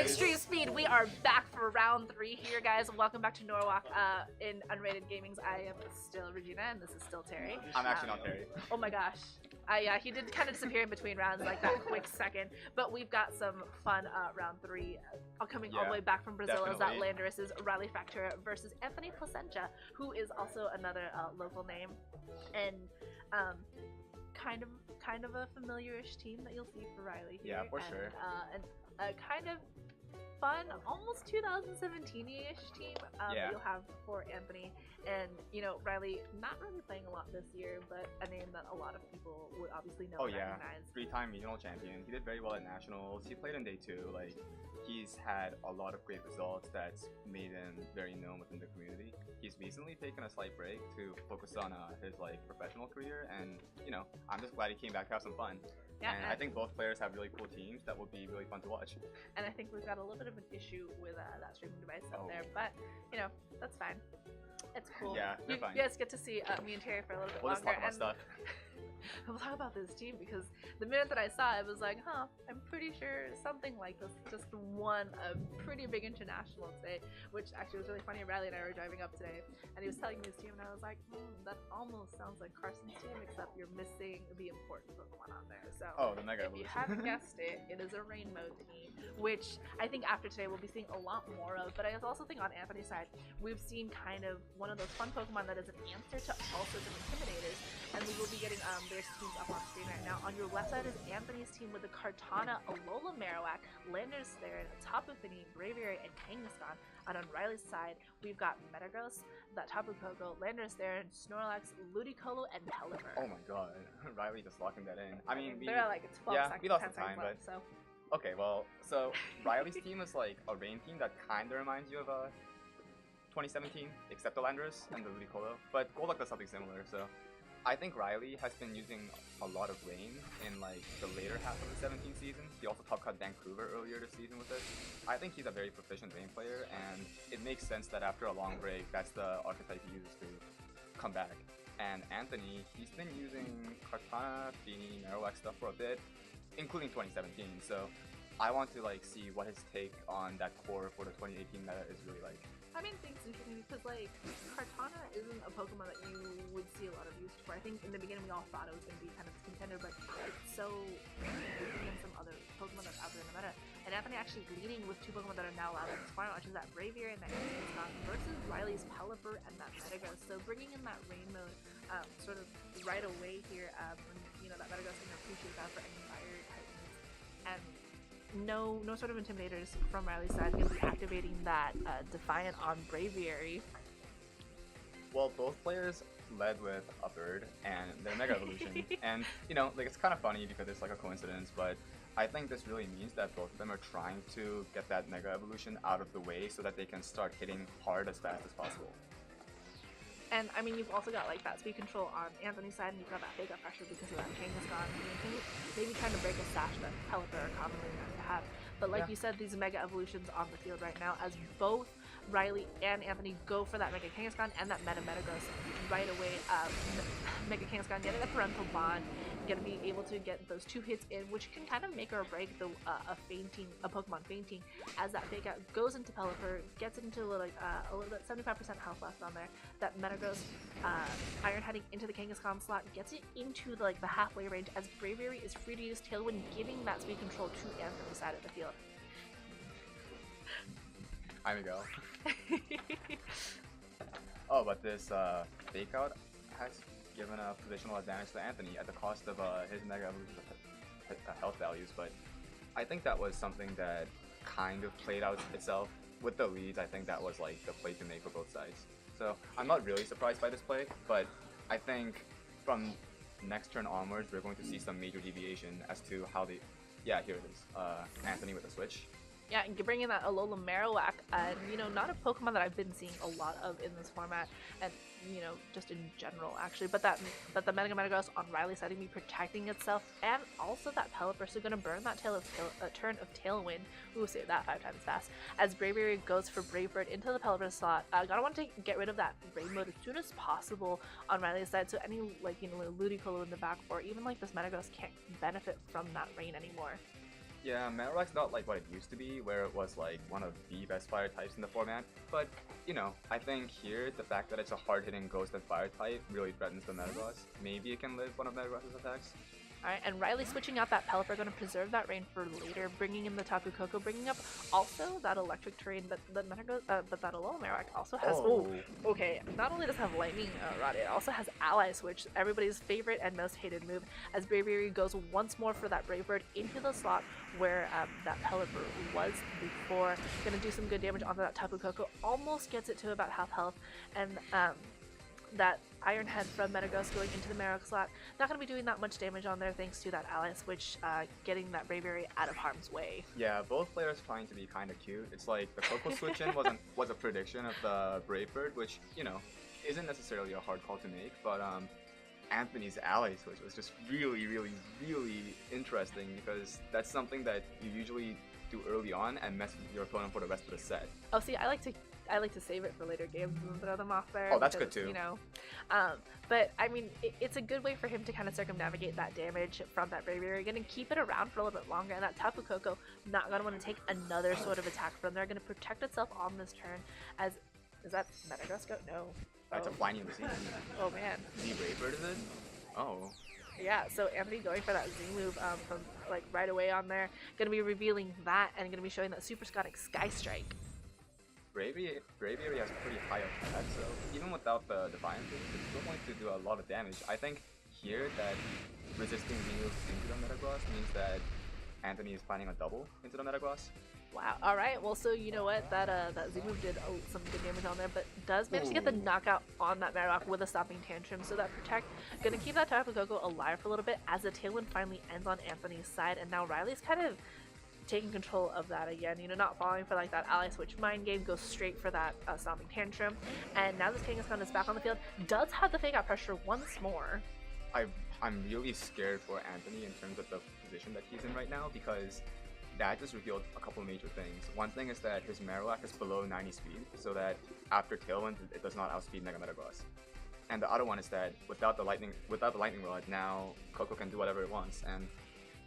Extreme Speed, we are back for round 3 here, guys. Welcome back to Norwalk in Unrated Gamings. I am still Regina, and this is still Terry. I'm actually not Terry. Oh my gosh. Yeah, he did kind of disappear in between rounds, like that quick second. But we've got some fun round 3 coming all the way back from Brazil. As that Landorus is Riley Factura versus Anthony Placencia, who is also another local name, and kind of a familiar-ish team that you'll see for Riley here. Yeah, for sure. And a kind of fun, almost 2017-ish team that you'll have for Anthony. And, you know, Riley, not really playing a lot this year, but a name that a lot of people would obviously know and recognize. 3-time regional champion. He did very well at nationals. He played in day 2. Like, he's had a lot of great results that's made him very known within the community. He's recently taken a slight break to focus on his professional career, and you know, I'm just glad he came back to have some fun. Yeah, and I think both players have really cool teams that will be really fun to watch. And I think we've got a little bit of an issue with that streaming device up there, but you know, that's fine. It's cool. Yeah, they're fine. You guys get to see me and Terry for a little bit longer. Just talk about stuff. We'll talk about this team because the minute that I saw it, I was like, huh, I'm pretty sure something like this just won a pretty big international today, which actually was really funny. Riley and I were driving up today, and he was telling me his team, and I was like, that almost sounds like Carson's team, except you're missing the important Pokemon on there. So, the Mega if you haven't guessed it, it is a Rainbow team, which I think after today we'll be seeing a lot more of. But I also think on Anthony's side, we've seen kind of one of those fun Pokemon that is an answer to all sorts of Intimidators, and we will be getting their teams up on screen right now. On your left side is Anthony's team with the Kartana, Alola Marowak, Landorus there, Tapu Fini, Braviary, and Kangaskhan. And on Riley's side, we've got Metagross, that Tapu Koko, Landorus there, and Snorlax, Ludicolo, and Pelipper. Oh my god, Riley just locking that in. I mean, they're like 12 seconds, we lost 10 some time, seconds left, but... so. Okay, well, so Riley's team is like a rain team that kind of reminds you of 2017, except the Landorus and the Ludicolo, but Golduck does something similar, so... I think Riley has been using a lot of rain in like the later half of the 17 season. He also top cut Vancouver earlier this season with it. I think he's a very proficient rain player, and it makes sense that after a long break, that's the archetype he uses to come back. And Anthony, he's been using Kartana, Fini, Marowak stuff for a bit, including 2017. So I want to like see what his take on that core for the 2018 meta is really like. I mean, things interesting because like Kartana isn't a Pokemon that you would see a lot of use for. I think in the beginning we all thought it was going to be kind of a contender, but it's so weaker than some other Pokemon that's out there in the meta. And Anthony actually leading with 2 Pokemon that are now allowed in this format, which is that Braviary and that Kangaskhan versus Riley's Pelipper and that Metagross. So bringing in that rain mode sort of right away here, when you know that Metagross can appreciate that for any fire type moves. And no sort of Intimidators from Riley's side going to be activating that Defiant on Braviary. Well, both players led with a bird and their Mega Evolution. And, you know, like it's kind of funny because it's like a coincidence, but I think this really means that both of them are trying to get that Mega Evolution out of the way so that they can start hitting hard as fast as possible. And I mean, you've also got like that speed control on Anthony's side, and you've got that big up pressure because of that Kangaskhan. Maybe trying to break a sash that Pelipper are commonly known to have. But like you said, these Mega Evolutions on the field right now, as both Riley and Anthony go for that Mega Kangaskhan and that Metagross right away. Mega Kangaskhan getting a parental bond, going to be able to get those 2 hits in, which can kind of make or break the a Pokemon fainting as that fake out goes into Pelipper, gets into a little bit 75% health left on there. That Metagross Iron heading into the Kangaskhan slot gets it into the halfway range as Braviary is free to use Tailwind, giving that speed control to Anthony's side of the field. There we go. Oh, but this fake out has given a positional advantage to Anthony at the cost of his Mega Evolution health values, but I think that was something that kind of played out itself. With the leads, I think that was like the play to make for both sides. So I'm not really surprised by this play, but I think from next turn onwards, we're going to see some major deviation as to how they... Yeah, here it is. Anthony with a switch. Yeah, and bringing that Alola Marowak, you know, not a Pokemon that I've been seeing a lot of in this format, and you know, just in general actually. But the Metagross on Riley's side be protecting itself, and also that Pelipper, so gonna burn that turn of Tailwind. Ooh, say that 5 times fast. As Braviary goes for Brave Bird into the Pelipper slot, gotta want to get rid of that rain mode as soon as possible on Riley's side, so any like you know Ludicolo in the back, or even like this Metagross can't benefit from that rain anymore. Yeah, Marowak's not like what it used to be, where it was like one of the best fire types in the format. But, I think here, the fact that it's a hard-hitting ghost and fire type really threatens the Metagross. Maybe it can live one of Metagross's attacks. Alright, and Riley switching out that Pelipper, going to preserve that rain for later, bringing in the Tapu Koko, bringing up also that electric terrain, but that Alola Marowak also has. Oh. Okay. Not only does it have Lightning Rod, it also has Ally Switch, everybody's favorite and most hated move, as Braviary goes once more for that Brave Bird into the slot where that Pelipper was before. Going to do some good damage onto that Tapu Koko, almost gets it to about half health, and that Iron Head from Metagross going into the Marowak slot. Not going to be doing that much damage on there thanks to that Ally Switch getting that Braviary out of harm's way. Yeah, both players trying to be kind of cute. It's like the Coco switch in was a prediction of the Brave Bird, which, isn't necessarily a hard call to make, but Anthony's Ally Switch was just really, really, really interesting because that's something that you usually do early on and mess with your opponent for the rest of the set. Oh, see, I like to save it for later games and throw them off there. Oh, that's good too. But I mean, it's a good way for him to kind of circumnavigate that damage from that Braviary. Going to keep it around for a little bit longer, and that Tapu Koko not going to want to take another sort of attack from there. Going to protect itself on this turn. Is that Metagross go? No. That's a flying in the scene. Oh man. The Brave Bird is it? Oh. Yeah, so Anthony going for that Z move from like right away on there. Going to be revealing that and going to be showing that Super Sonic Sky Strike. Braviary has pretty high attack, so even without the Defiance, it's still going to do a lot of damage. I think here that resisting Z-move into the Metagross means that Anthony is planning a double into the Metagross. Wow, alright, well so you know what, that Z-move did some good damage on there, but does manage to get the knockout on that Marowak with a Stomping Tantrum, so that Protect gonna keep that Tapu Koko alive for a little bit as the Tailwind finally ends on Anthony's side, and now Riley's kind of taking control of that again, not falling for like that Ally Switch mind game, goes straight for that Stomping Tantrum, and now this Kangaskhan is back on the field, does have the Fake Out pressure once more. I'm really scared for Anthony in terms of the position that he's in right now, because that just revealed a couple of major things. One thing is that his Marowak is below 90 speed, so that after Tailwind it does not outspeed Mega Metagross. And the other one is that without the Lightning Rod, now Coco can do whatever it wants, and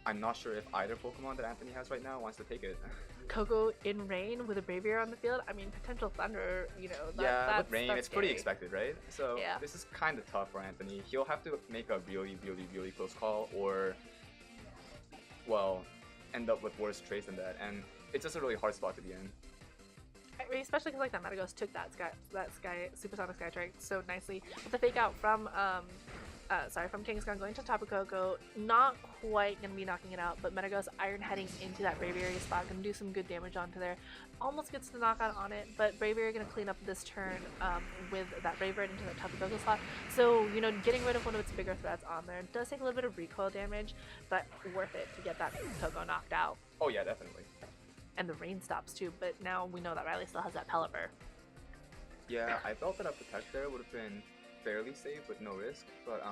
I'm not sure if either Pokemon that Anthony has right now wants to take it. Coco in Rain with a Braviary on the field, I mean, potential Thunder, with Rain, it's pretty expected, right? So yeah. This is kind of tough for Anthony. He'll have to make a really, really, really close call, or, well, end up with worse traits than that, and it's just a really hard spot to be in. I mean, especially because like that Metagross took that Supersonic Sky Strike so nicely. With the Fake Out from Kangaskhan going to Tapu Koko, not quite gonna be knocking it out, but Metagross Iron heading into that Braviary spot, gonna do some good damage onto there. Almost gets the knockout on it, but Braviary gonna clean up this turn with that Brave Bird into the Tapu Koko slot. So, getting rid of one of its bigger threats on there does take a little bit of recoil damage, but worth it to get that Koko knocked out. Oh yeah, definitely. And the rain stops too, but now we know that Riley still has that Pelipper. Yeah, I felt that a Protect there would have been fairly safe with no risk, but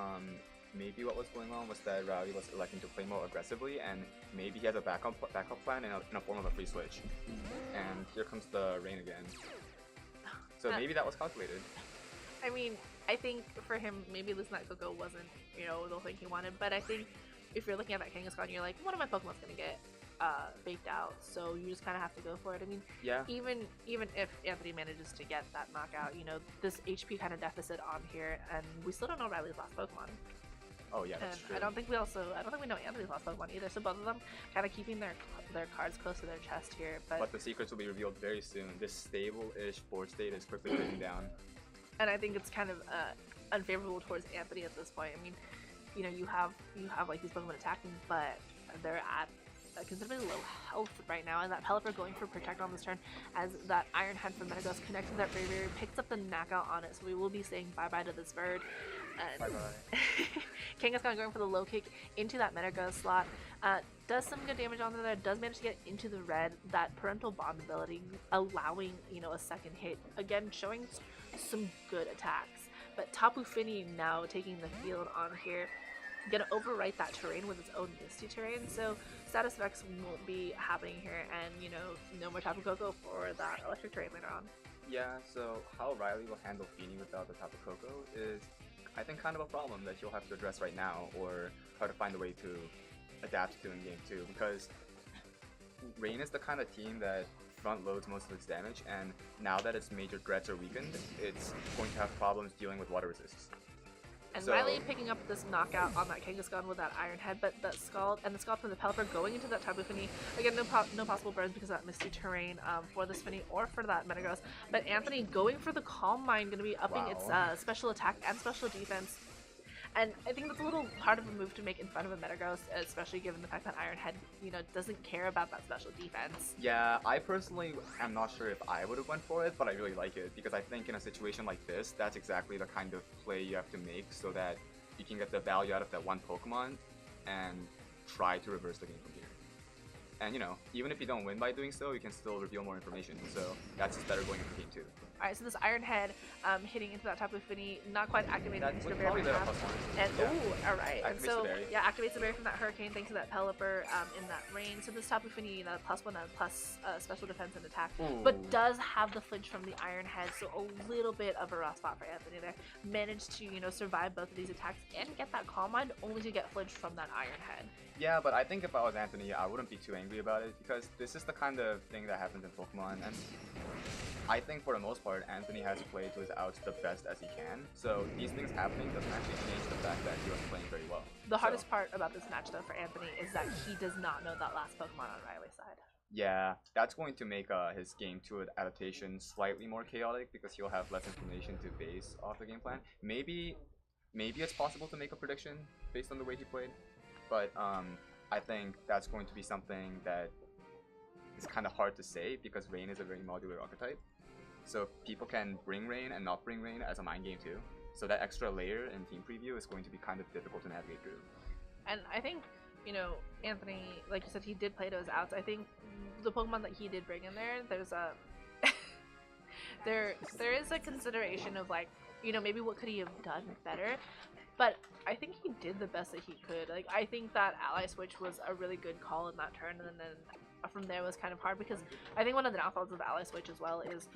maybe what was going on was that Riley was electing to play more aggressively, and maybe he has a backup plan in a form of a free switch. And here comes the rain again. So maybe that was calculated. I mean, I think for him, maybe losing that Koko wasn't, the thing he wanted, but I think if you're looking at that Kangaskhan, you're like, one of my Pokemon's gonna get baked out, so you just kind of have to go for it. I mean, yeah. Even if Anthony manages to get that knockout, this HP kind of deficit on here, and we still don't know Riley's last Pokemon. Oh yeah, that's true. I don't think we know Anthony's last Pokemon either. So both of them kind of keeping their cards close to their chest here. But the secrets will be revealed very soon. This stable-ish board state is quickly breaking down. And I think it's kind of unfavorable towards Anthony at this point. I mean, you have like these Pokemon attacking, but they're at considerably low health right now, and that Pelipper going for Protect on this turn as that Iron Head from Metagross connects to that Braviary, picks up the knockout on it, so we will be saying bye-bye to this bird. Bye-bye. Kangaskhan going for the low kick into that Metagross slot. Does some good damage onto there, does manage to get into the red, that Parental Bond ability allowing, a second hit, again showing some good attacks. But Tapu Fini now taking the field on here, gonna overwrite that terrain with its own Misty terrain, so status effects won't be happening here, and no more Tapu Koko for that electric terrain later on. Yeah, so how Riley will handle Fini without the Tapu Koko is, I think, kind of a problem that you'll have to address right now, or try to find a way to adapt to in game 2, because Rain is the kind of team that front loads most of its damage, and now that its major threats are weakened, it's going to have problems dealing with water resists. And So- Riley picking up this knockout on that Kangaskhan with that Iron Head, but that Scald and the Scald from the Pelipper going into that Tapu Fini. Again, no possible burns because of that misty terrain for this Fini or for that Metagross. But Anthony going for the Calm Mind, going to be upping its special attack and special defense. And I think that's a little hard of a move to make in front of a Metagross, especially given the fact that Iron Head, doesn't care about that special defense. Yeah, I personally am not sure if I would have went for it, but I really like it because I think in a situation like this, that's exactly the kind of play you have to make so that you can get the value out of that one Pokemon and try to reverse the game from here. And even if you don't win by doing so, you can still reveal more information, so that's just better going into game 2. Alright, so this Iron Head hitting into that Tapu Fini, not quite activating That into was the probably barrier. the +1. And Yeah. ooh, alright. And Activates so the berry. activates the berry from that Hurricane thanks to that Pelipper in that rain. So this Tapu Fini, that +1, that plus special defense and attack, but Ooh. does have the flinch from the Iron Head, so a little bit of a rough spot for Anthony there. Managed to survive both of these attacks and get that Calm Mind, only to get flinched from that Iron Head. Yeah, but I think if I was Anthony, I wouldn't be too angry about it because this is the kind of thing that happens in Pokemon, and I think for the most part, Anthony has played to his outs the best as he can. So these things happening doesn't actually change the fact that he was playing very well. The hardest part about this match, though, for Anthony is that he does not know that last Pokemon on Riley's side. Yeah, that's going to make his game 2 adaptation slightly more chaotic because he'll have less information to base off the game plan. Maybe it's possible to make a prediction based on the way he played, but I think that's going to be something that is kind of hard to say because Rain is a very modular archetype. So people can bring Rain and not bring Rain as a mind game too. So that extra layer in team preview is going to be kind of difficult to navigate through. And I think, Anthony, like you said, he did play to his outs. I think the Pokemon that he did bring in there, there's a there is a consideration of maybe what could he have done better. But I think he did the best that he could. I think that Ally Switch was a really good call in that turn, and then from there was kind of hard because I think one of the downfalls of Ally Switch as well is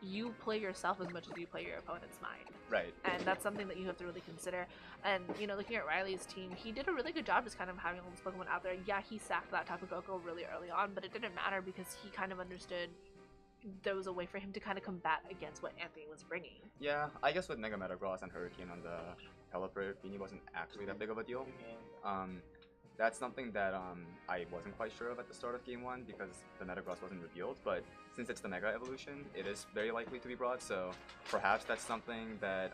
you play yourself as much as you play your opponent's mind. Right. And that's something that you have to really consider. And, looking at Riley's team, he did a really good job just kind of having all these Pokemon out there. Yeah, he sacked that Tapu Koko really early on, but it didn't matter because he kind of understood there was a way for him to kind of combat against what Anthony was bringing. Yeah, I guess with Mega Metagross and Hurricane on the Pelipper, Fini wasn't actually that big of a deal. That's something that I wasn't quite sure of at the start of Game 1 because the Metagross wasn't revealed, but since it's the Mega Evolution, it is very likely to be brought, so perhaps that's something that,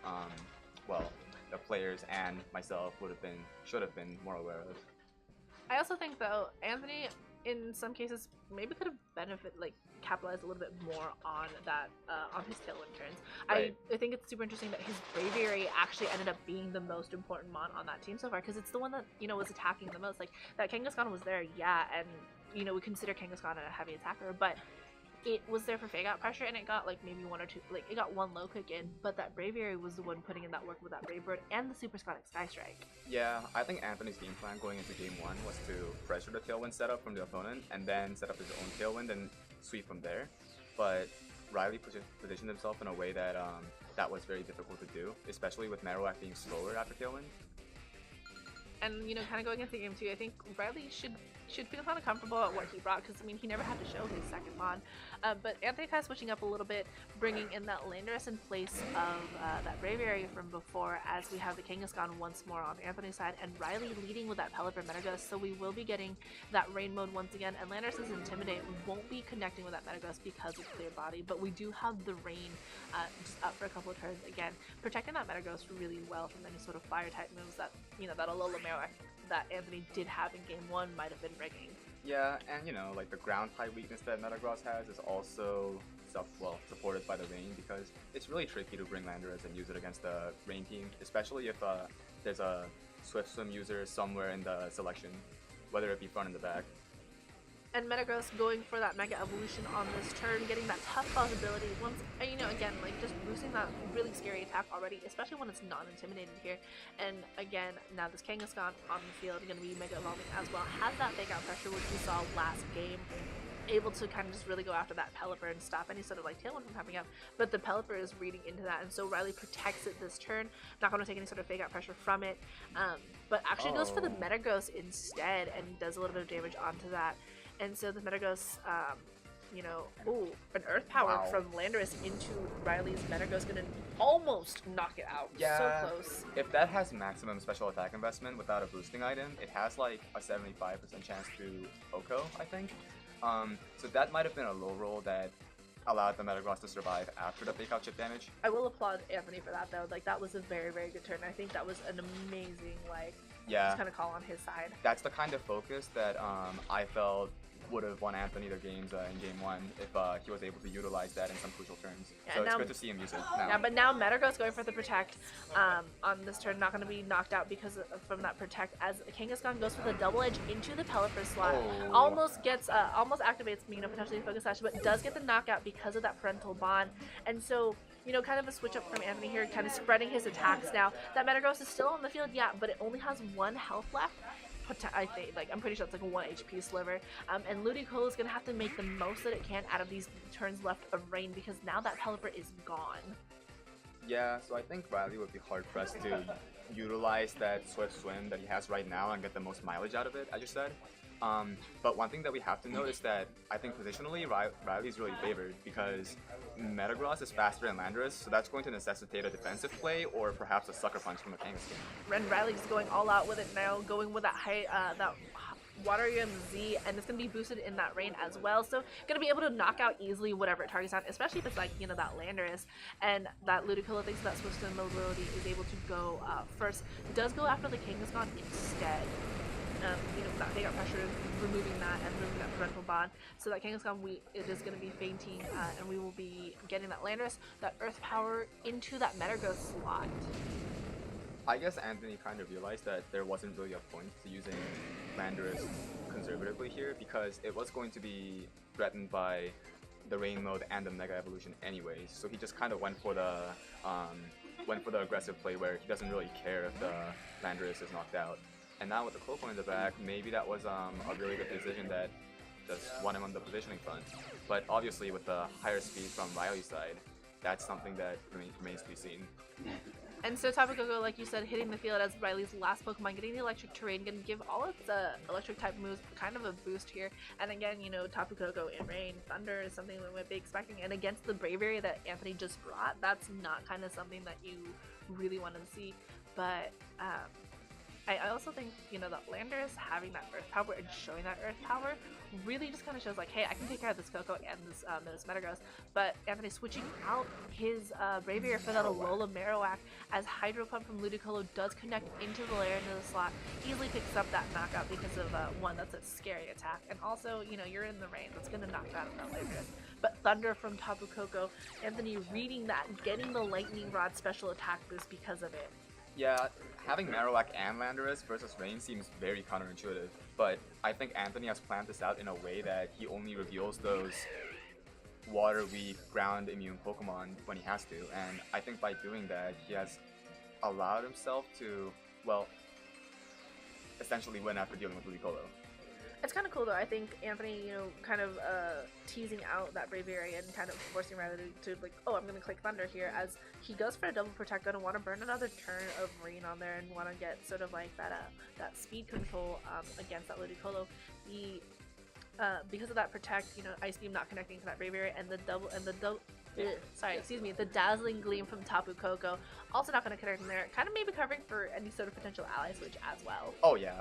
the players and myself should have been more aware of. I also think, though, Anthony, in some cases, maybe could have capitalized a little bit more on that, on his Tailwind turns. Right. I think it's super interesting that his Braviary actually ended up being the most important mon on that team so far, because it's the one that, was attacking the most. That Kangaskhan was there, yeah, and, we consider Kangaskhan a heavy attacker, but it was there for fake out pressure, and it got maybe one or two, it got one low kick in, but that Braviary was the one putting in that work with that Brave Bird and the Super Sonic Sky Strike. Yeah, I think Anthony's game plan going into Game 1 was to pressure the Tailwind setup from the opponent and then set up his own Tailwind and sweep from there. But Riley positioned himself in a way that that was very difficult to do, especially with Marowak being slower after Tailwind. And, kind of going into Game 2, I think Riley should feel kind of comfortable at what he brought, because, he never had to show his second mon. But Anthony kind of switching up a little bit, bringing in that Landorus in place of that Braviary from before, as we have the Kangaskhan once more on Anthony's side, and Riley leading with that Pelipper Metagross, so we will be getting that Rain mode once again, and Landorus's Intimidate won't be connecting with that Metagross because of Clear Body, but we do have the Rain just up for a couple of turns again, protecting that Metagross really well from any sort of Fire-type moves that, that Alola Marowak that Anthony did have in Game 1 might have been bringing. Yeah, and the ground type weakness that Metagross has is also supported by the Rain because it's really tricky to bring Landorus and use it against the Rain team, especially if there's a Swift Swim user somewhere in the selection, whether it be front and the back. And Metagross going for that Mega Evolution on this turn, getting that tough possibility once, again, just boosting that really scary attack already, especially when it's non-intimidated here. And again, now this Kangaskhan on the field, going to be Mega Evolving as well, has that fake out pressure, which we saw last game, able to kind of just really go after that Pelipper and stop any sort of Tailwind from coming up, but the Pelipper is reading into that, and so Riley protects it this turn, not going to take any sort of fake out pressure from it, but actually goes for the Metagross instead and does a little bit of damage onto that. And so the Metagross, ooh, an Earth Power Wow. from Landorus into Riley's Metagross gonna almost knock it out. Yeah. So close. If that has maximum special attack investment without a boosting item, it has like a 75% chance to Oko, I think. So that might have been a low roll that allowed the Metagross to survive after the fake out chip damage. I will applaud Anthony for that though. Like that was a very, very good turn. I think that was an amazing Yeah, just kind of call on his side. that's the kind of focus that I felt would have won Anthony their games in game one if he was able to utilize that in some crucial turns. Yeah, So it's now- good to see him use it now. Yeah, but now Metagross going for the protect on this turn, not going to be knocked out because from that protect as Kangaskhan goes for the double edge into the Pelipper slot. Oh. Almost gets, almost activates, potentially Focus Sash, but does get the knockout because of that parental bond. And so, kind of a switch up from Anthony here, kind of spreading his attacks now. That Metagross is still on the field, yeah, but it only has 1 health left. I think, I'm pretty sure it's like a 1 HP sliver. And Ludicolo is going to have to make the most that it can out of these turns left of Rain because now that Pelipper is gone. Yeah, so I think Riley would be hard-pressed to utilize that Swift Swim that he has right now and get the most mileage out of it, as you said. But one thing that we have to note is that I think positionally, Riley's really favored because Metagross is faster than Landorus, so that's going to necessitate a defensive play or perhaps a Sucker Punch from the Kangaskhan. And Riley's going all out with it now, going with that high, that Water Z, and it's going to be boosted in that Rain as well, so going to be able to knock out easily whatever it targets on, especially if it's that Landorus, and that Ludicolo thinks that Swift Swim mobility is able to go first. Does go after the Kangaskhan instead. That they got pressure, removing that and removing that parental bond. So that Kangaskhan, it is going to be fainting, and we will be getting that Landorus, that Earth Power into that Metagross slot. I guess Anthony kind of realized that there wasn't really a point to using Landorus conservatively here because it was going to be threatened by the Rain mode and the Mega Evolution anyways. So he just kind of went for the aggressive play where he doesn't really care if the Landorus is knocked out. And now with the Cloakle in the back, maybe that was a really good decision that just won him on the positioning front. But obviously with the higher speed from Riley's side, that's something that remains to be seen. And so Tapu Koko, like you said, hitting the field as Riley's last Pokemon, getting the electric terrain, going to give all of the electric type moves kind of a boost here. And again, Tapu Koko in Rain, Thunder is something we might be expecting. And against the Braviary that Anthony just brought, that's not kind of something that you really want to see. But I also think, that Landorus having that Earth Power and showing that Earth Power really just kind of shows like, hey, I can take care of this Koko and this Metagross. But Anthony switching out his Braviary for that Alola Marowak as Hydro Pump from Ludicolo does connect into the lair into the slot, easily picks up that knockout because of one, that's a scary attack, and also, you're in the Rain, that's going to knock out that Landorus. But Thunder from Tapu Koko, Anthony reading that and getting the Lightning Rod special attack boost because of it. Yeah, having Marowak and Landorus versus Rain seems very counterintuitive, but I think Anthony has planned this out in a way that he only reveals those water-weak, ground-immune Pokemon when he has to, and I think by doing that, he has allowed himself to, well, essentially win after dealing with Ludicolo. It's kind of cool though. I think Anthony, kind of teasing out that Braviary and kind of forcing Riley to like, oh, I'm going to click Thunder here as he goes for a double protect, going to want to burn another turn of Rain on there and want to get sort of like that speed control against that Ludicolo. Because of that protect, Ice Beam not connecting to that Braviary and the the Dazzling Gleam from Tapu Koko also not going to connect in there, kind of maybe covering for any sort of potential ally switch as well. Oh yeah.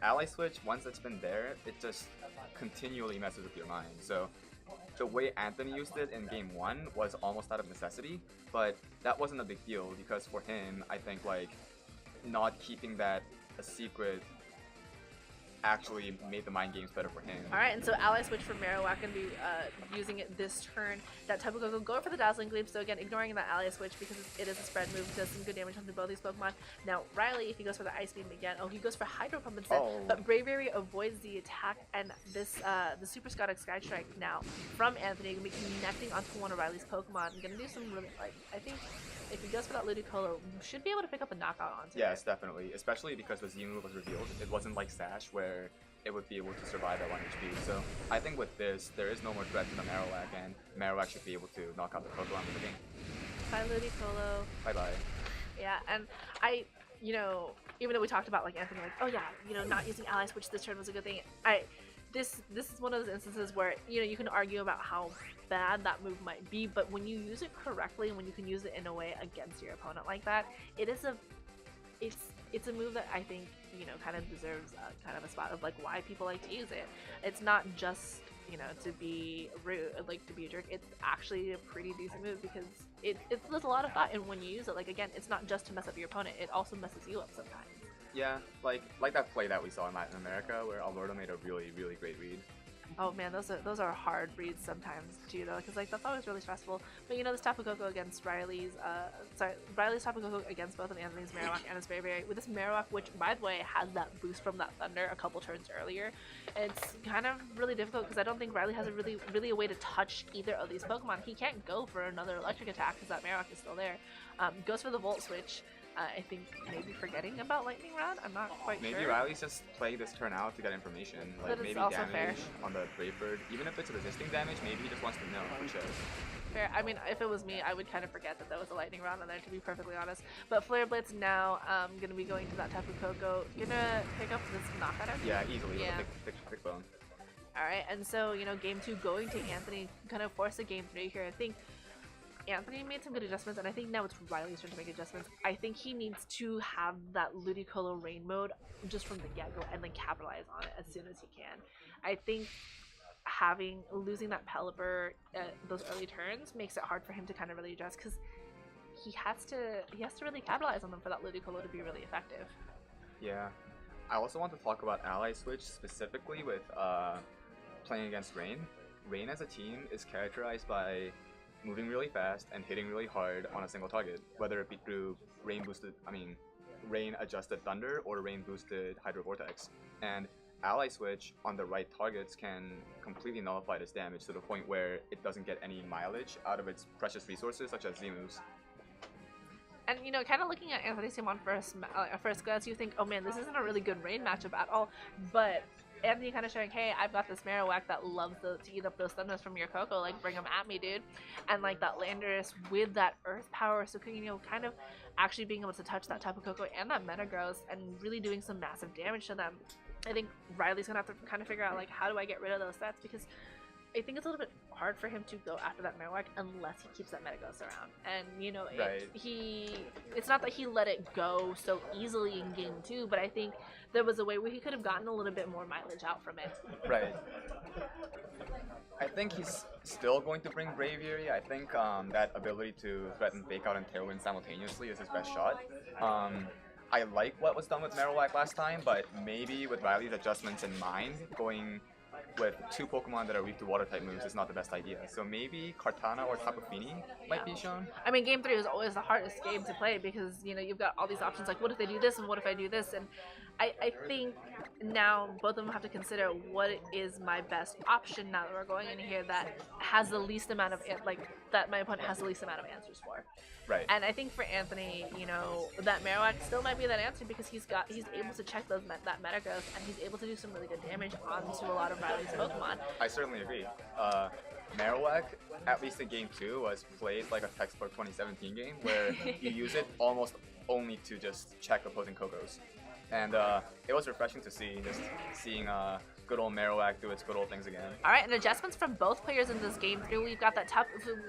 Ally switch, once it's been there, it just continually messes with your mind. So the way Anthony used it in game 1 was almost out of necessity, but that wasn't a big deal because for him, I think not keeping that a secret actually made the mind games better for him. Alright, and so ally switch for Marowak going to be using it this turn. That Tapu Koko go for the Dazzling Gleam, so again, ignoring that ally switch because it is a spread move, does some good damage onto both these Pokemon. Now, Riley, if he goes for the Ice Beam again, he goes for Hydro Pump instead, but Braviary avoids the attack, and this, the Super Scodic Sky Strike now from Anthony, going to be connecting onto one of Riley's Pokemon, and going to do some really, I think, if he goes for that Ludicolo, should be able to pick up a knockout onto it. Yes, definitely. Especially because the Z move was revealed. It wasn't like Sash where it would be able to survive at 1 HP. So I think with this, there is no more threat to the Marowak, and Marowak should be able to knock out the Pokemon in the game. Bye, Ludicolo. Bye-bye. Yeah, and even though we talked about Anthony, oh yeah, not using ally switch this turn was a good thing. this is one of those instances where you can argue about how bad that move might be, but when you use it correctly and when you can use it in a way against your opponent like that, it's a move that I think kind of deserves kind of a spot of like why people like to use it. It's not just to be rude, like to be a jerk. It's actually a pretty decent move because there's a lot of thought in when you use it. Like again, it's not just to mess up your opponent, it also messes you up sometimes. Yeah, like that play that we saw in Latin America where Alberto made a really, really great read. Oh man, those are hard reads sometimes too though, because like that's always really stressful. But this Tapu Koko against Riley's Tapu Koko against both of Anthony's Marowak and his Berry with this Marowak, which by the way has that boost from that Thunder a couple turns earlier. It's kind of really difficult because I don't think Riley has really a way to touch either of these Pokemon. He can't go for another electric attack because that Marowak is still there. Goes for the Volt Switch. I think maybe forgetting about Lightning Rod. I'm not quite sure. Maybe Riley's just play this turn out to get information. Like maybe damage fair. On the Brave Bird. Even if it's resisting damage, maybe he just wants to know for sure. Fair. I mean, if it was me, I would kind of forget that there was a Lightning Rod on there, to be perfectly honest. But Flare Blitz now going to be going to that Tapu Koko. Gonna pick up this knockout. Yeah, easily. Yeah. With a thick bone. Alright, and so, game 2 going to Anthony, kind of force a game 3 here. I think Anthony made some good adjustments, and I think now it's Riley's turn to make adjustments. I think he needs to have that Ludicolo rain mode just from the get-go and then capitalize on it as soon as he can. I think losing that Pelipper those early turns makes it hard for him to kind of really adjust because he has to really capitalize on them for that Ludicolo to be really effective. Yeah. I also want to talk about Ally Switch specifically with playing against Rain. Rain as a team is characterized by moving really fast and hitting really hard on a single target, whether it be through rain adjusted Thunder or rain boosted Hydro Vortex. And Ally Switch on the right targets can completely nullify this damage to the point where it doesn't get any mileage out of its precious resources such as Z-moves. And kind of looking at Anthony's team on first glance, you think, oh man, this isn't a really good rain matchup at all, but Anthony kind of showing, hey, I've got this Marowak that loves to eat up those thunders from your Koko, like bring them at me, dude. And like that Landorus with that Earth power, so kind of actually being able to touch that Tapu Koko and that Metagross and really doing some massive damage to them. I think Riley's gonna have to kind of figure out like how do I get rid of those stats, because I think it's a little bit hard for him to go after that Marowak unless he keeps that Metagross around. And right. It's not that he let it go so easily in game 2, but I think there was a way where he could have gotten a little bit more mileage out from it. Right. I think he's still going to bring Braviary. I think that ability to threaten Fake Out and Tailwind simultaneously is his best shot. I like what was done with Marowak last time, but maybe with Riley's adjustments in mind, going with 2 Pokemon that are weak to Water-type moves is not the best idea. So maybe Kartana or Tapu Fini might be shown. I mean, game 3 is always the hardest game to play because, you've got all these options like, what if they do this and what if I do this? And I think now both of them have to consider what is my best option now that we're going in here that has the least amount of, that my opponent has the least amount of answers for. Right. And I think for Anthony, that Marowak still might be that answer because he's able to check that Metagross and he's able to do some really good damage onto a lot of Riley's Pokemon. I certainly agree. Marowak, at least in game 2, was played like a textbook 2017 game where you use it almost only to just check opposing Kokos. And it was refreshing to see, just seeing good old Marowak do its good old things again. Alright, and adjustments from both players in this game 3. We've got that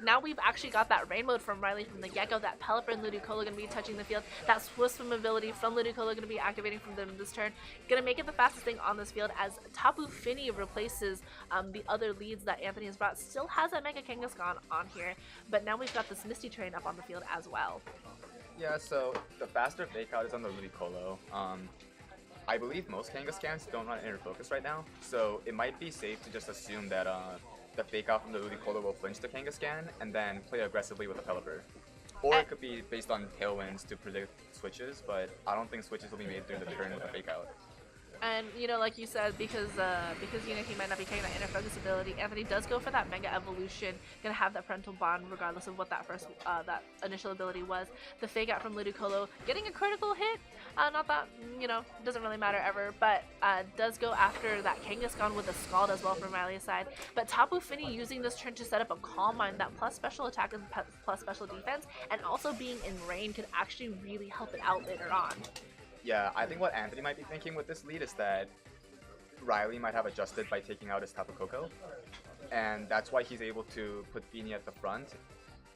now we've actually got that rain mode from Riley from the get-go, that Pelipper and Ludicolo gonna be touching the field, that Swift Swim ability from Ludicolo gonna be activating from them this turn. Gonna make it the fastest thing on this field as Tapu Fini replaces the other leads that Anthony has brought. Still has that Mega Kangaskhan on here, but now we've got this Misty Train up on the field as well. Yeah, so the faster Fake Out is on the Ludicolo. I believe most Kangaskans don't run Inner Focus right now, so it might be safe to just assume that the Fake Out from the Ludicolo will flinch the Kangaskhan and then play aggressively with the Pelipper. Or it could be based on Tailwinds to predict switches, but I don't think switches will be made during the turn with a Fake Out. And, like you said, because he might not be taking that Inner Focus ability, Anthony does go for that Mega Evolution, gonna have that Parental Bond regardless of what that first, that initial ability was. The Fake Out from Ludicolo, getting a critical hit, not that, doesn't really matter ever, but does go after that Kangaskhan with a Scald as well from Riley's side. But Tapu Fini using this turn to set up a Calm Mind, that plus special attack and plus special defense, and also being in rain could actually really help it out later on. Yeah, I think what Anthony might be thinking with this lead is that Riley might have adjusted by taking out his Tapu Koko, and that's why he's able to put Beanie at the front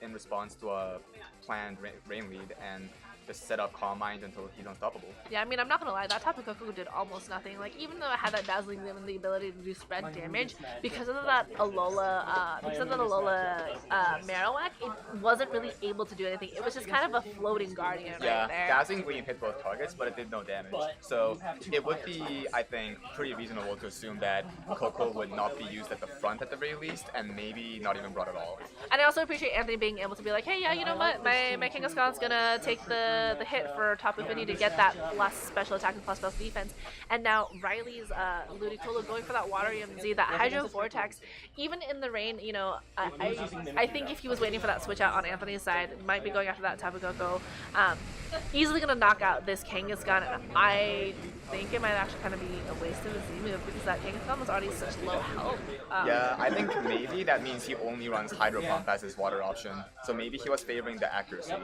in response to a planned rain lead and just set up Calm Mind until he's unstoppable. Yeah, I mean, I'm not gonna lie, that Tapu Koko did almost nothing. Like, even though it had that Dazzling Gleam and the ability to do spread damage, because of that Alola, Marowak, it wasn't really able to do anything. It was just kind of a floating Guardian right there. Dazzling Gleam hit both targets, but it did no damage. So it would be, I think, pretty reasonable to assume that Koko would not be used at the front at the very least, and maybe not even brought at all. And I also appreciate Anthony being able to be like, hey, yeah, you know what, my Kangaskhan's gonna take the hit for Tapu Fini to get that plus special attack and plus defense. And now Riley's Ludicolo going for that Water EMZ, that Hydro Vortex. Even in the rain, you know, I think if he was waiting for that switch out on Anthony's side, might be going after that Tapu Koko. Easily gonna knock out this Kangaskhan. I think it might actually kind of be a waste of a Z move because that Kangaskhan was already such low health. Yeah, I think maybe that means he only runs Hydro Pump as his water option. So maybe he was favoring the accuracy.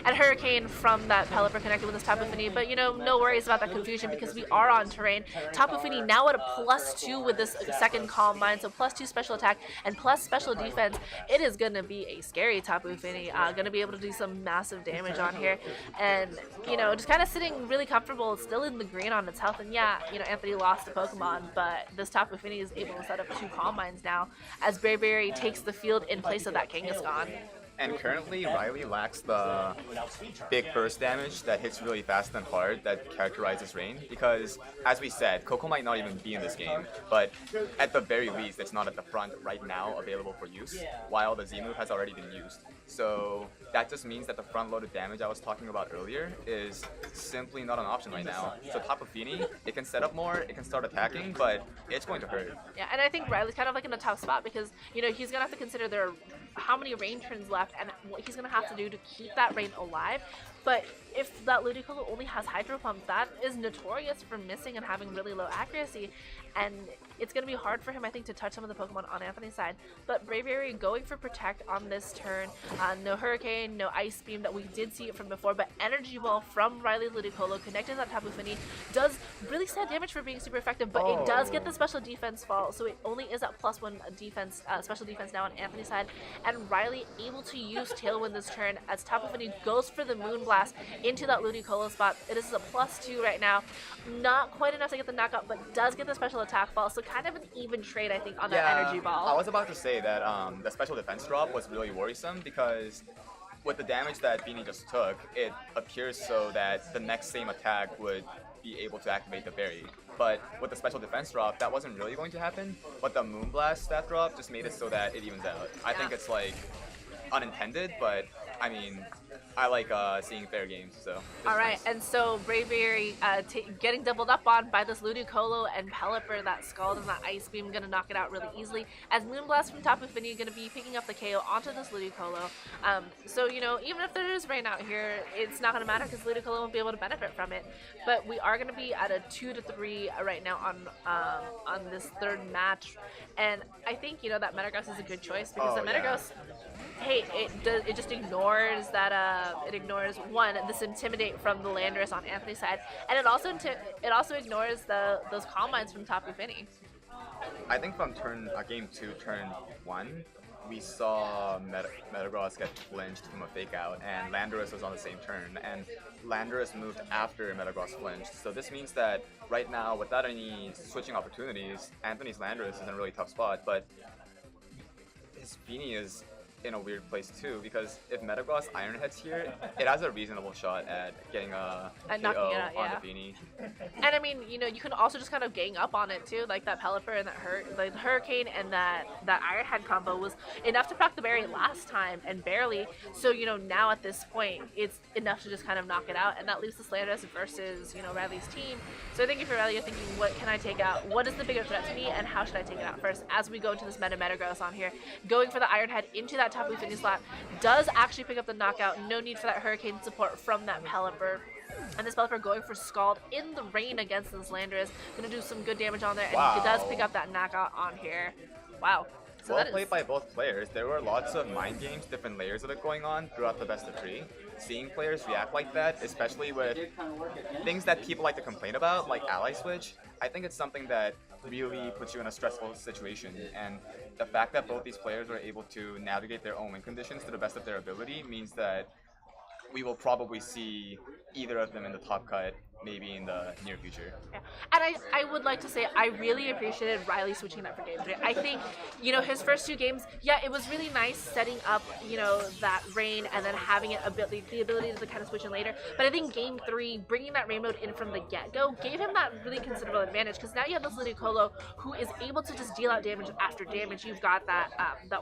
And Hurricane from that Pelipper connected with his Tapu Fini, but you know, no worries about that confusion because we are on terrain. Tapu Fini now at a +2 with this second Calm Mind, so +2 special attack and plus special defense. It is going to be a scary Tapu Fini, going to be able to do some massive damage on here. And, you know, just kind of sitting really comfortable, still in the green on its health. And yeah, you know, Anthony lost a Pokemon, but this Tapu Fini is able to set up 2 Calm Minds now as Berry takes the field in place of that Kangaskhan. And currently, Riley lacks the big burst damage that hits really fast and hard that characterizes Rain, because, as we said, Koko might not even be in this game, but at the very least, it's not at the front right now available for use, while the Z move has already been used. So that just means that the front-loaded damage I was talking about earlier is simply not an option right now. So Tapu Fini, it can set up more, it can start attacking, but it's going to hurt. Yeah, and I think Riley's kind of like in a tough spot because, you know, he's going to have to consider there are how many rain turns left and what he's going to have to do to keep that rain alive. But if that Ludicolo only has Hydro Pump, that is notorious for missing and having really low accuracy. And it's going to be hard for him, I think, to touch some of the Pokemon on Anthony's side. But Braviary going for Protect on this turn. No Hurricane, no Ice Beam that we did see it from before. But Energy Ball from Riley Ludicolo connecting that Tapu Fini does really sad damage for being super effective. But it does get the special defense fall. So it only is at +1 defense, special defense now on Anthony's side. And Riley able to use Tailwind this turn as Tapu Fini goes for the Moonblast into that Ludicolo spot. It is a +2 right now. Not quite enough to get the knockout, but does get the special attack fall. So kind of an even trade, I think, on that Energy Ball. I was about to say that the special defense drop was really worrisome because with the damage that Beanie just took, it appears so that the next same attack would be able to activate the berry. But with the special defense drop, that wasn't really going to happen. But the Moonblast stat drop just made it so that it evens out. I think it's like unintended, but I mean, I like seeing fair games, so. Alright, and so Braviary getting doubled up on by this Ludicolo and Pelipper, that Scald and that Ice Beam gonna knock it out really easily. As Moonblast from Tapu Fini gonna be picking up the KO onto this Ludicolo. So, you know, even if there is rain out here, it's not gonna matter because Ludicolo won't be able to benefit from it. But we are gonna be at a 2-3 right now on this third match. And I think, you know, that Metagross is a good choice because the Metagross, hey, it just ignores that it ignores one, this Intimidate from the Landorus on Anthony's side, and it also ignores those Calm Minds from Tapu Fini. I think from game 2, turn 1, we saw Metagross get flinched from a fake out, and Landorus was on the same turn, and Landorus moved after Metagross flinched. So this means that right now, without any switching opportunities, Anthony's Landorus is in a really tough spot, but his Beanie is in a weird place too, because if Metagross Iron Heads here, it has a reasonable shot at getting a KO on the Beanie. And I mean, you know, you can also just kind of gang up on it too, like that Pelipper and that the Hurricane and that Iron Head combo was enough to proc the berry last time and barely. So, you know, now at this point, it's enough to just kind of knock it out, and that leaves the Landorus versus, you know, Riley's team. So I think if you're Riley, you're thinking, what can I take out? What is the bigger threat to me, and how should I take it out first? As we go into this Metagross on here, going for the Iron Head into that Tapu Fini slot does actually pick up the knockout. No need for that Hurricane support from that Pelipper. And this Pelipper going for Scald in the rain against this Landorus. Gonna do some good damage on there, and he does pick up that knockout on here. Wow. So well played by both players. There were lots of mind games, different layers of it going on throughout the best of 3. seeing players react like that, especially with things that people like to complain about, like ally switch, I think it's something that really puts you in a stressful situation. And the fact that both these players were able to navigate their own win conditions to the best of their ability means that we will probably see either of them in the top cut maybe in the near future. Yeah. And I would like to say I really appreciated Riley switching that for game 3. I think, his first 2 games, yeah, it was really nice setting up, that rain and then having it the ability to kind of switch in later. But I think game 3, bringing that rain mode in from the get-go gave him that really considerable advantage, because now you have this Ludicolo who is able to just deal out damage after damage. You've got that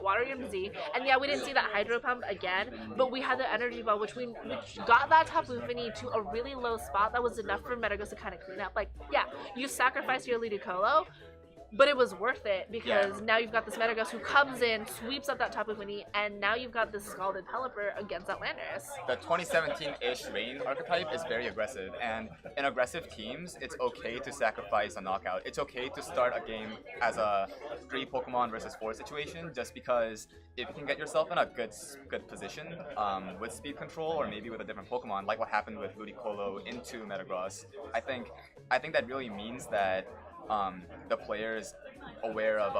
Water Z, and yeah, we didn't see that Hydro Pump again, but we had the Energy Ball, which got that top Luffany to a really low spot that was enough for Metagos to kind of clean up. Like, yeah, you sacrifice your Ludicolo, but it was worth it because now you've got this Metagos who comes in, sweeps up that top of Winnie, and now you've got this Scalded Pelipper against Outlanders. The 2017-ish Rain archetype is very aggressive, and in aggressive teams, it's okay to sacrifice a knockout. It's okay to start a game as a 3 Pokemon versus 4 situation, just because if you can get yourself in a good position with speed control or maybe with a different Pokemon, like what happened with Ludicolo into Metagross, I think that really means that the players aware of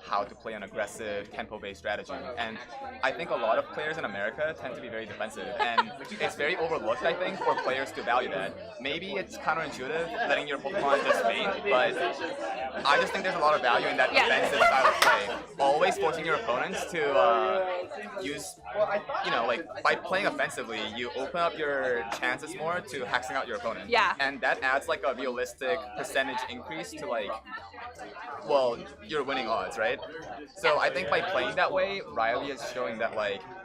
how to play an aggressive tempo-based strategy. And I think a lot of players in America tend to be very defensive, and it's very overlooked, I think, for players to value that. Maybe it's counterintuitive letting your Pokemon just faint, but I just think there's a lot of value in that defensive style of play. Always forcing your opponents to use, like by playing offensively, you open up your chances more to hexing out your opponent. Yeah. And that adds like a realistic percentage increase to your winning odds, right? So I think by playing that way, Riley is showing that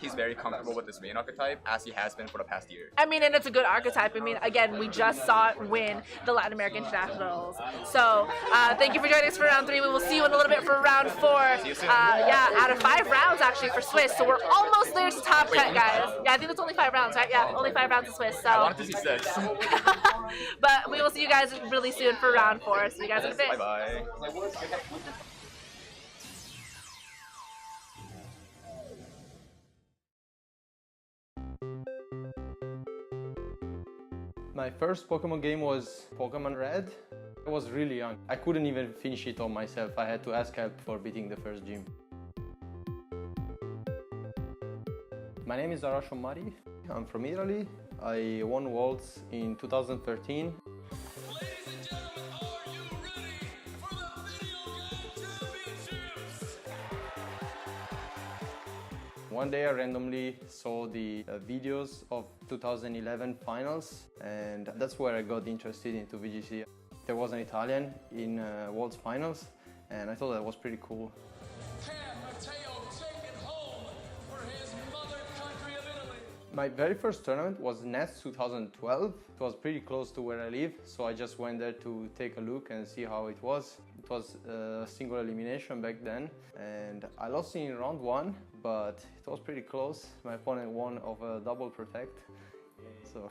he's very comfortable with this main archetype as he has been for the past year. I mean, and it's a good archetype. I mean, again, we just saw it win the Latin American Internationals. So thank you for joining us for round 3. We will see you in a little bit for round 4. See you soon. Out of 5 rounds actually for Swiss, so we're almost there to top cut, guys. Yeah, I think it's only 5 rounds, right? Yeah, only 5 rounds of Swiss. So I wanted to see 6. but we will see you guys really soon for round 4. See you guys in a bit. Bye bye. My first Pokemon game was Pokemon Red. I was really young. I couldn't even finish it on myself. I had to ask help for beating the first gym. My name is Arashon Mari. I'm from Italy. I won Worlds in 2013. One day I randomly saw the videos of 2011 finals, and that's where I got interested into VGC. There was an Italian in World's finals, and I thought that was pretty cool. My very first tournament was Nets 2012. It was pretty close to where I live, so I just went there to take a look and see how it was. It was a single elimination back then, and I lost in round 1, but it was pretty close. My opponent won of a double protect, so...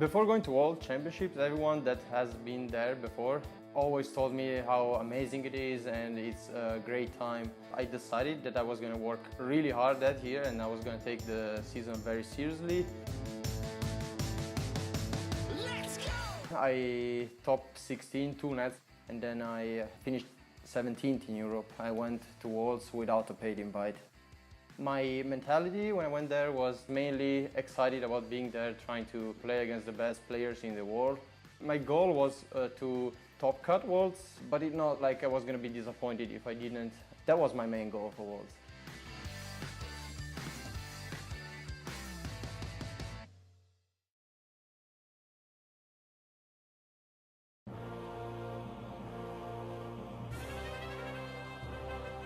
Before going to World Championships, everyone that has been there before always told me how amazing it is and it's a great time. I decided that I was going to work really hard that year and I was going to take the season very seriously. I topped 16, 2 nets, and then I finished 17th in Europe. I went to Worlds without a paid invite. My mentality when I went there was mainly excited about being there, trying to play against the best players in the world. My goal was to top cut Worlds, but it's not like I was going to be disappointed if I didn't. That was my main goal for Worlds.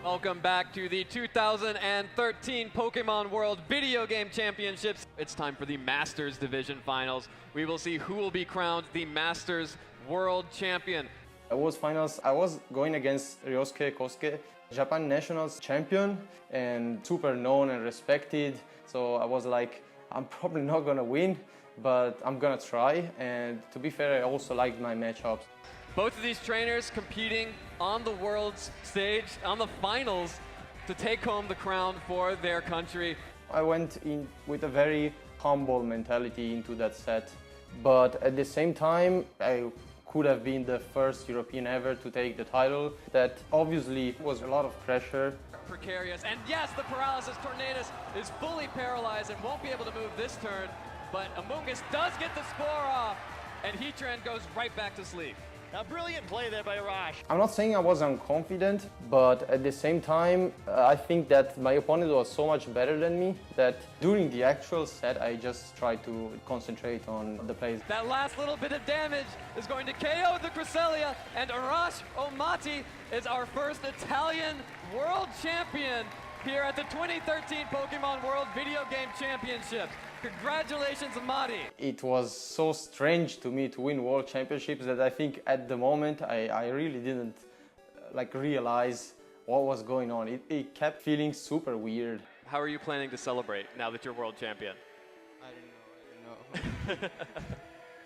Welcome back to the 2013 Pokemon World Video Game Championships. It's time for the Masters Division Finals. We will see who will be crowned the Masters World Champion. At World Finals, I was going against Ryosuke Kosuke, Japan Nationals champion and super known and respected. So I was like, I'm probably not gonna win, but I'm gonna try. And to be fair, I also liked my matchups. Both of these trainers competing on the World's stage, on the finals. to take home the crown for their country. I went in with a very humble mentality into that set, but at the same time, I could have been the first European ever to take the title. That obviously was a lot of pressure. Precarious, and yes, the paralysis tornadus is fully paralyzed and won't be able to move this turn, but Amoonguss does get the score off, and Heatran goes right back to sleep. A brilliant play there by Arash. I'm not saying I was unconfident, but at the same time, I think that my opponent was so much better than me that during the actual set, I just tried to concentrate on the plays. That last little bit of damage is going to KO the Cresselia, and Arash Omati is our first Italian world champion here at the 2013 Pokemon World Video Game Championships. Congratulations, Amati. It was so strange to me to win world championships that I think at the moment I really didn't realize what was going on. It kept feeling super weird. How are you planning to celebrate now that you're world champion? I don't know.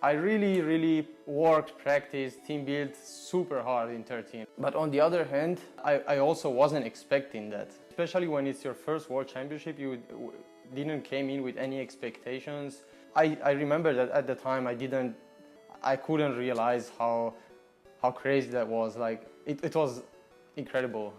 I really worked, practiced, team built super hard in 13. But on the other hand, I also wasn't expecting that. Especially when it's your first world championship, you didn't came in with any expectations. I remember that at the time I couldn't realize how crazy that was. Like it was incredible.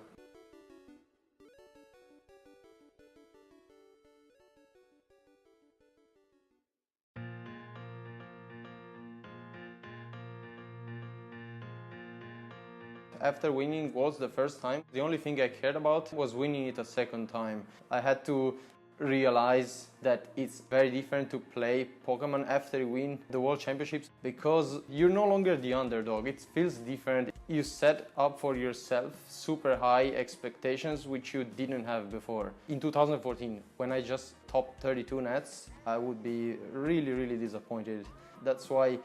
After winning Worlds the first time, the only thing I cared about was winning it a second time. I had to realize that it's very different to play Pokemon after you win the World Championships because you're no longer the underdog. It feels different. You set up for yourself super high expectations which you didn't have before. In 2014, when I just topped 32 nets, I would be really disappointed. That's why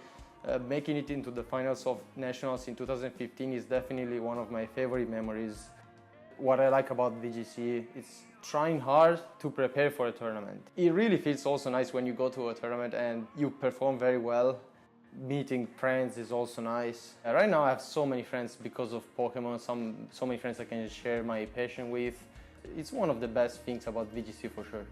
making it into the finals of Nationals in 2015 is definitely one of my favorite memories. What I like about VGC is trying hard to prepare for a tournament. It really feels also nice when you go to a tournament and you perform very well. Meeting friends is also nice. Right now I have so many friends because of Pokemon, so many friends I can share my passion with. It's one of the best things about VGC for sure.